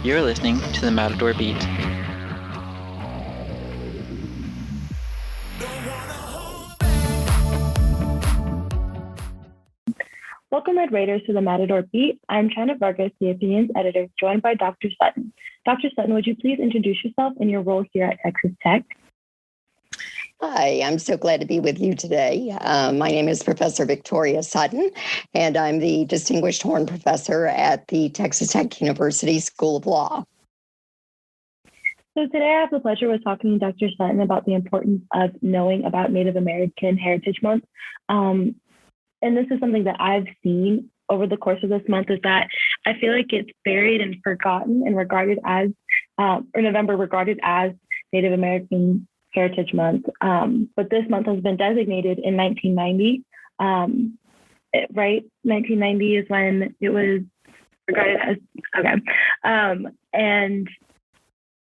You're listening to the Matador Beat. Welcome, Red Raiders, to the Matador Beat. I'm China Vargas, the Opinions Editor, joined by Dr. Sutton. Dr. Sutton, would you please introduce yourself and your role here at Texas Tech? Hi, I'm so glad to be with you today. My name is Professor Victoria Sutton, and I'm the Distinguished Horn Professor at the Texas Tech University School of Law. So today I have the pleasure of talking to Dr. Sutton about the importance of knowing about Native American Heritage Month. And this is something that I've seen over the course of this month, is that I feel like it's buried and forgotten and regarded as, November regarded as Native American Heritage Month. But this month has been designated in 1990, right? 1990 is when it was regarded as, and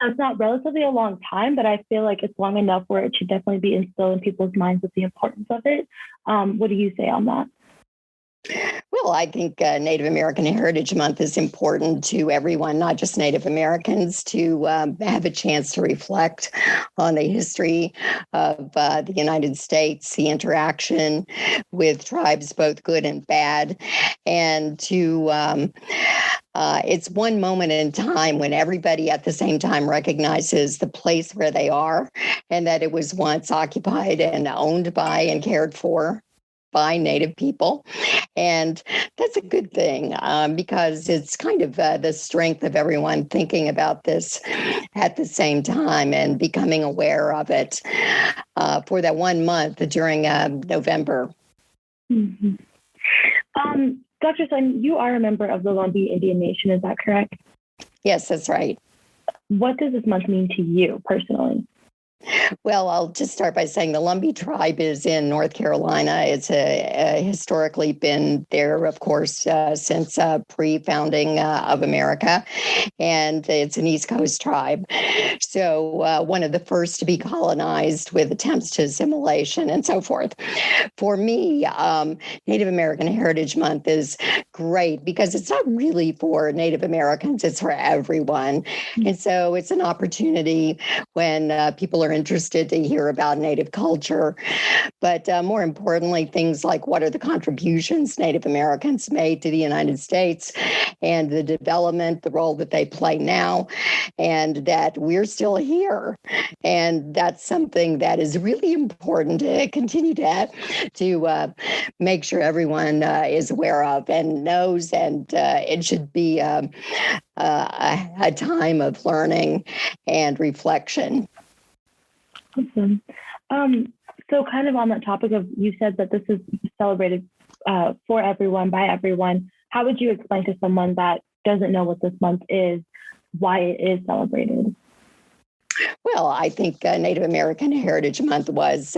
that's not relatively a long time, but I feel like it's long enough where it should definitely be instilled in people's minds with the importance of it. What do you say on that? Well, I think Native American Heritage Month is important to everyone, not just Native Americans, to have a chance to reflect on the history of the United States, the interaction with tribes, both good and bad, and to it's one moment in time when everybody at the same time recognizes the place where they are and that it was once occupied and owned by and cared for by Native people. And that's a good thing because it's kind of the strength of everyone thinking about this at the same time and becoming aware of it for that 1 month during November. Mm-hmm. Dr. Sutton, you are a member of the Lumbee Indian Nation, is that correct? Yes, that's right. What does this month mean to you personally? Well, I'll just start by saying the Lumbee tribe is in North Carolina. It's historically been there, of course, since pre-founding of America, and it's an East Coast tribe. So one of the first to be colonized with attempts to assimilation and so forth. For me, Native American Heritage Month is great because it's not really for Native Americans, it's for everyone. And so it's an opportunity when people are interested to hear about Native culture, but more importantly, things like what are the contributions Native Americans made to the United States and the development, the role that they play now, and that we're still here. And that's something that is really important to continue to make sure everyone is aware of and knows, and it should be a time of learning and reflection. Awesome. So kind of on that topic of, you said that this is celebrated for everyone, by everyone. How would you explain to someone that doesn't know what this month is, why it is celebrated? Well, I think Native American Heritage Month was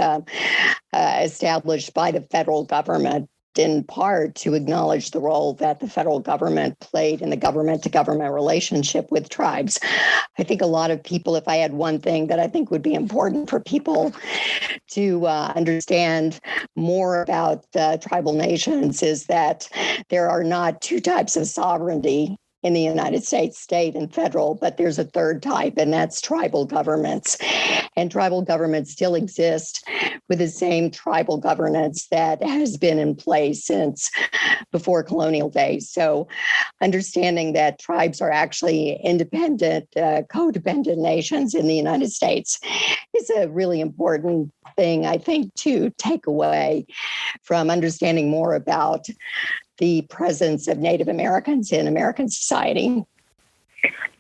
established by the federal government in part to acknowledge the role that the federal government played in the government-to-government relationship with tribes. I think a lot of people, if I had one thing that I think would be important for people to understand more about tribal nations, is that there are not two types of sovereignty in the United States, state and federal, but there's a third type, and that's tribal governments. And tribal governments still exist with the same tribal governance that has been in place since before colonial days. So understanding that tribes are actually independent, codependent nations in the United States is a really important thing, I think, to take away from understanding more about the presence of Native Americans in American society.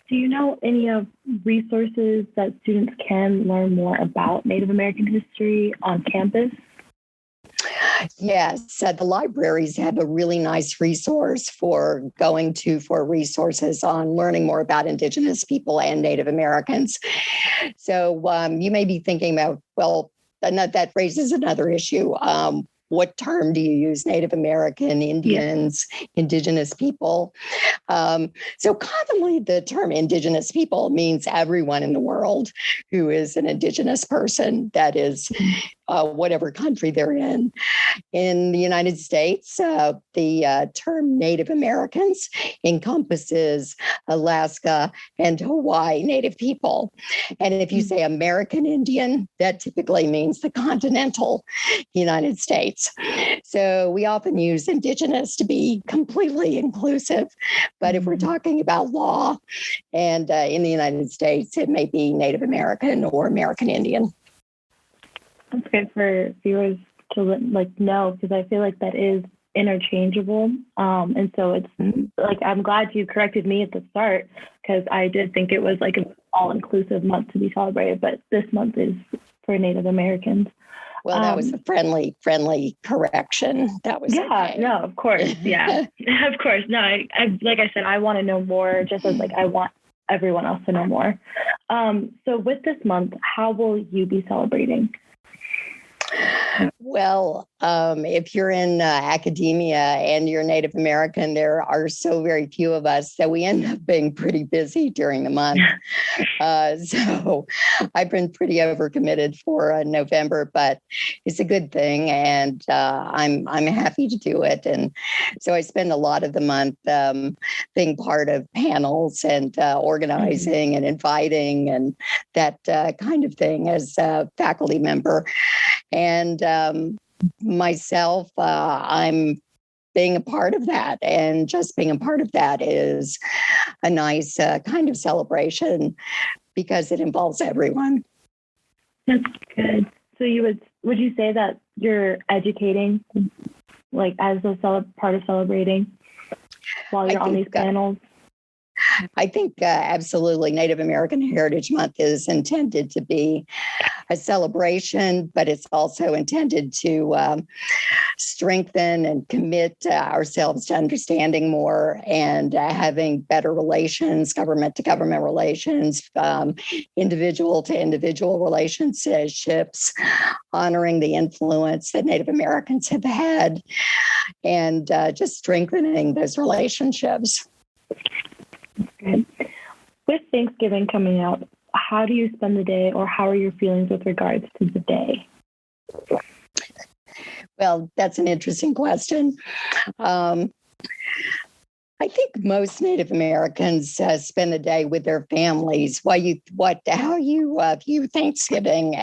Do you know any of resources that students can learn more about Native American history on campus? Yes, the libraries have a really nice resource for going to for resources on learning more about Indigenous people and Native Americans. So you may be thinking about, well, that raises another issue. What term do you use? Native American, Indians, Indigenous people. So commonly the term Indigenous people means everyone in the world who is an Indigenous person, that is whatever country they're in. In the United States, the term Native Americans encompasses Alaska and Hawaii Native people. And if you say American Indian, that typically means the continental United States. So we often use Indigenous to be completely inclusive. But if we're talking about law and in the United States, it may be Native American or American Indian. That's good for viewers to know, because I feel like that is interchangeable. And so it's like, I'm glad you corrected me at the start, because I did think it was like an all-inclusive month to be celebrated, but this month is for Native Americans. Well, that was a friendly correction. That was okay. No, of course. Yeah, of course. No, I like I said, I want to know more, just as like I want everyone else to know more. So with this month, how will you be celebrating? Well, if you're in academia and you're Native American, there are so very few of us that we end up being pretty busy during the month. So I've been pretty overcommitted for November, but it's a good thing, and I'm happy to do it. And so I spend a lot of the month being part of panels and organizing and inviting and that kind of thing as a faculty member. And myself, I'm being a part of that. And just being a part of that is a nice kind of celebration because it involves everyone. That's good. So would you say that you're educating, like as a part of celebrating while you're on these panels? I think absolutely Native American Heritage Month is intended to be a celebration, but it's also intended to strengthen and commit ourselves to understanding more and having better relations, government to government relations, individual to individual relationships, honoring the influence that Native Americans have had, and just strengthening those relationships. Good. With Thanksgiving coming out, how do you spend the day, or how are your feelings with regards to the day? Well, that's an interesting question. I think most Native Americans spend the day with their families. How you view Thanksgiving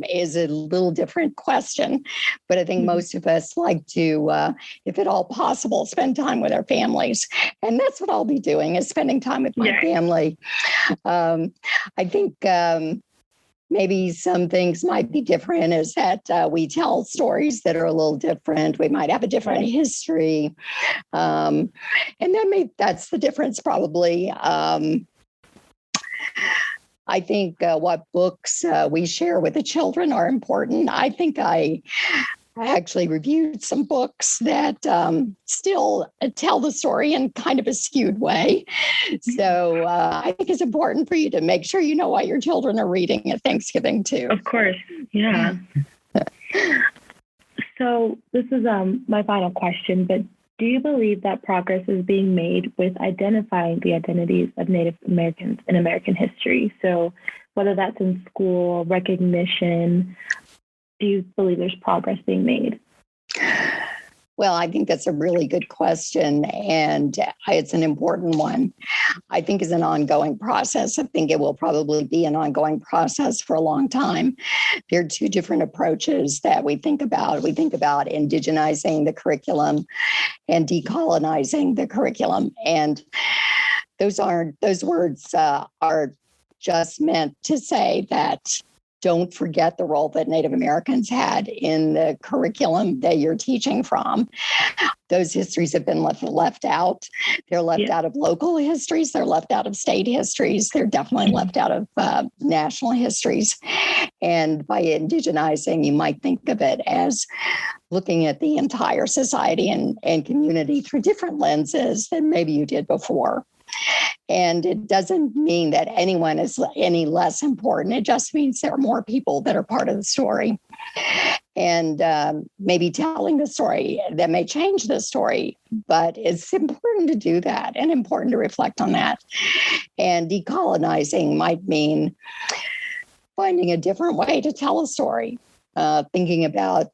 is a little different question, but I think most of us like to, if at all possible, spend time with our families, and that's what I'll be doing, is spending time with my family. I think maybe some things might be different, is that we tell stories that are a little different. We might have a different history. And that's the difference probably. I think what books we share with the children are important. I think I actually reviewed some books that still tell the story in kind of a skewed way. So I think it's important for you to make sure you know what your children are reading at Thanksgiving too. Of course. Yeah. So this is my final question, but do you believe that progress is being made with identifying the identities of Native Americans in American history? So whether that's in school, recognition, do you believe there's progress being made? Well, I think that's a really good question, and it's an important one. I think it's an ongoing process. I think it will probably be an ongoing process for a long time. There are two different approaches that we think about. We think about indigenizing the curriculum and decolonizing the curriculum. And those words are just meant to say that don't forget the role that Native Americans had in the curriculum that you're teaching from. Those histories have been left out. They're left out of local histories. They're left out of state histories. They're definitely left out of national histories. And by indigenizing, you might think of it as looking at the entire society and community through different lenses than maybe you did before. And it doesn't mean that anyone is any less important. It just means there are more people that are part of the story. And maybe telling the story that may change the story, but it's important to do that and important to reflect on that. And decolonizing might mean finding a different way to tell a story. thinking about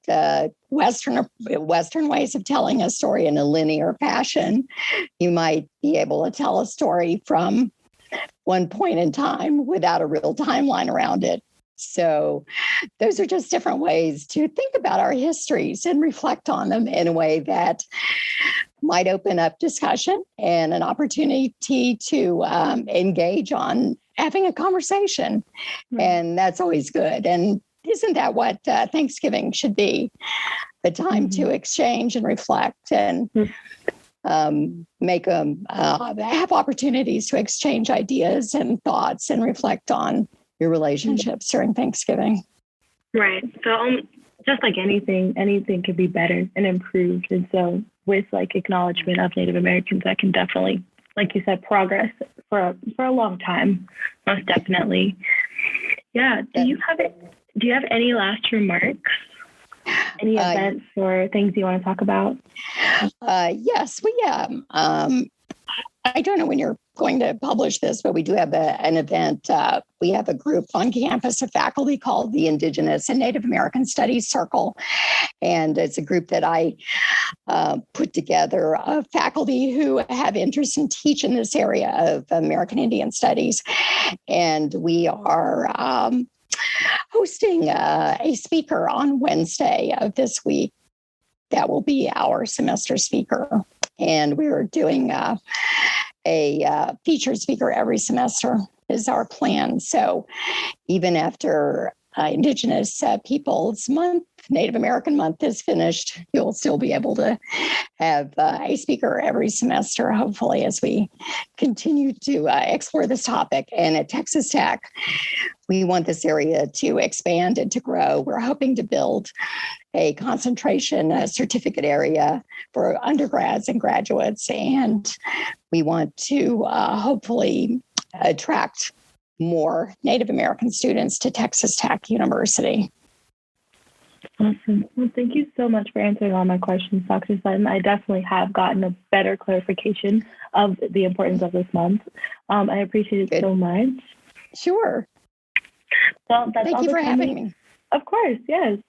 Western ways of telling a story in a linear fashion, you might be able to tell a story from one point in time without a real timeline around it. So those are just different ways to think about our histories and reflect on them in a way that might open up discussion and an opportunity to engage on having a conversation. Mm-hmm. And that's always good. And isn't that what Thanksgiving should be? The time to exchange and reflect and have opportunities to exchange ideas and thoughts and reflect on your relationships during Thanksgiving. Right. So just like anything could be better and improved. And so with like acknowledgement of Native Americans, that can definitely, like you said, progress for a long time, most definitely. Yeah. Do you have any last remarks? Any events or things you want to talk about? Yes, we I don't know when you're going to publish this, but we do have an event. We have a group on campus of faculty called the Indigenous and Native American Studies Circle. And it's a group that I put together of faculty who have interest in teaching this area of American Indian Studies. And we are hosting a speaker on Wednesday of this week. That will be our semester speaker. And we're doing a featured speaker every semester is our plan. So even after Indigenous Peoples Month, Native American Month is finished, you'll still be able to have a speaker every semester, hopefully, as we continue to explore this topic. And at Texas Tech, we want this area to expand and to grow. We're hoping to build a concentration certificate area for undergrads and graduates. And we want to hopefully attract more Native American students to Texas Tech University. Awesome. Well, thank you so much for answering all my questions, Dr. Sutton. I definitely have gotten a better clarification of the importance of this month. I appreciate it so much. Sure. Well, thank you for having me. Of course, yes.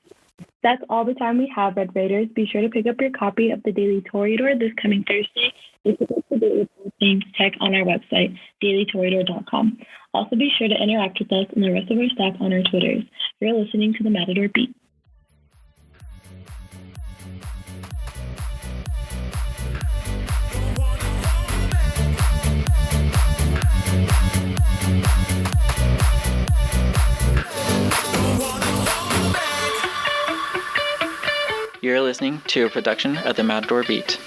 That's all the time we have, Red Raiders. Be sure to pick up your copy of the Daily Toreador this coming Thursday. It's up-to-date with things tech on our website, dailytoreador.com. Also, be sure to interact with us and the rest of our staff on our Twitters. You're listening to the Matador Beat. You're listening to a production of the Matador Beat.